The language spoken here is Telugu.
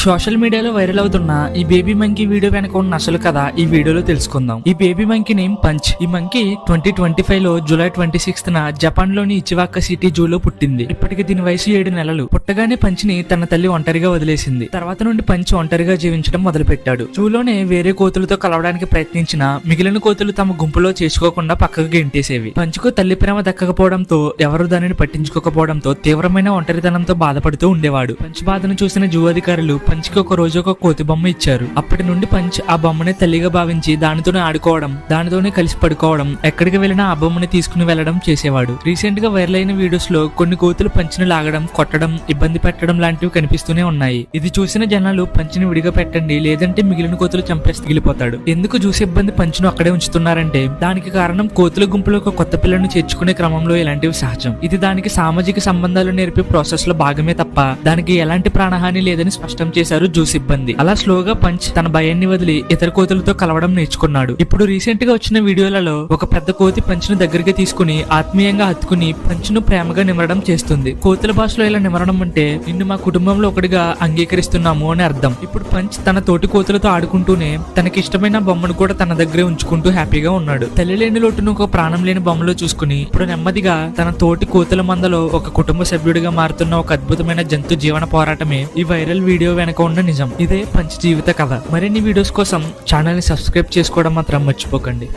సోషల్ మీడియాలో వైరల్ అవుతున్న ఈ బేబీ మంకీ వీడియో వెనక ఉన్న అసలు కథ ఈ వీడియోలో తెలుసుకుందాం. ఈ బేబీ మంకీ నేమ్ పంచ్. ఈ మంకీ 2025 లో జూలై 26న జపాన్ లోని ఇచివాకా సిటీ జూలో పుట్టింది. ఇప్పటికి దీని వయసు 7 నెలలు. పుట్టగానే పంచ్ని తన తల్లి ఒంటరిగా వదిలేసింది. తర్వాత నుండి పంచ్ ఒంటరిగా జీవించడం మొదలుపెట్టాడు. జూలోనే వేరే కోతులతో కలవడానికి ప్రయత్నించినా మిగిలిన కోతులు తమ గుంపులో చేసుకోకుండా పక్కకు గెంటేసేవి. పంచ్కు తల్లి ప్రేమ దక్కకపోవడంతో ఎవరు దానిని పట్టించుకోకపోవడంతో తీవ్రమైన ఒంటరితనంతో బాధపడుతూ ఉండేవాడు. పంచ్ బాధను చూసిన జూ అధికారులు పంచ్కి ఒక రోజు ఒక కోతి బొమ్మ ఇచ్చారు. అప్పటి నుండి పంచ్ ఆ బొమ్మని తల్లిగా భావించి దానితోనే ఆడుకోవడం, దానితోనే కలిసి పడుకోవడం, ఎక్కడికి వెళ్ళినా ఆ బొమ్మని తీసుకుని వెళ్లడం చేసేవాడు. రీసెంట్ గా వైరల్ అయిన వీడియోస్ లో కొన్ని కోతులు పంచ్ని లాగడం, కొట్టడం, ఇబ్బంది పెట్టడం లాంటివి కనిపిస్తూనే ఉన్నాయి. ఇది చూసిన జనాలు పంచ్ని విడిగా పెట్టండి, లేదంటే మిగిలిన కోతులు చంపేసి తగిలిపోతాడు. ఎందుకు చూసే ఇబ్బంది పంచ్ను అక్కడే ఉంచుతున్నారంటే దానికి కారణం కోతుల గుంపులో ఒక కొత్త పిల్లను చేర్చుకునే క్రమంలో ఇలాంటివి సహజం. ఇది దానికి సామాజిక సంబంధాలు నేర్పే ప్రాసెస్ లో భాగమే తప్ప దానికి ఎలాంటి ప్రాణహాని లేదని స్పష్టం చేశారు జూ సిబ్బంది. అలా స్లోగా పంచ్ తన భయాన్ని వదిలి ఇతర కోతులతో కలవడం నేర్చుకున్నాడు. ఇప్పుడు రీసెంట్ గా వచ్చిన వీడియోలలో ఒక పెద్ద కోతి పంచ్ను దగ్గరికి తీసుకుని ఆత్మీయంగా హత్తుకుని పంచ్ను ప్రేమగా నిమరడం చేస్తుంది. కోతుల భాషలో ఇలా నిమరడం అంటే నిన్ను మా కుటుంబంలో ఒకటిగా అంగీకరిస్తున్నాము అని అర్థం. ఇప్పుడు పంచ్ తన తోటి కోతులతో ఆడుకుంటూనే తనకి ఇష్టమైన బొమ్మను కూడా తన దగ్గరే ఉంచుకుంటూ హ్యాపీగా ఉన్నాడు. తల్లి లేని లోటును ఒక ప్రాణం లేని బొమ్మలో చూసుకుని ఇప్పుడు నెమ్మదిగా తన తోటి కోతుల మందలో ఒక కుటుంబ సభ్యుడిగా మారుతున్న ఒక అద్భుతమైన జంతు జీవన పోరాటమే ఈ వైరల్ వీడియో వెనక ఉన్న నిజం. ఇదే పంచ్ జీవిత కథ. మరిన్ని వీడియోస్ కోసం ఛానల్ ని సబ్స్క్రైబ్ చేసుకోవడం మాత్రం మర్చిపోకండి.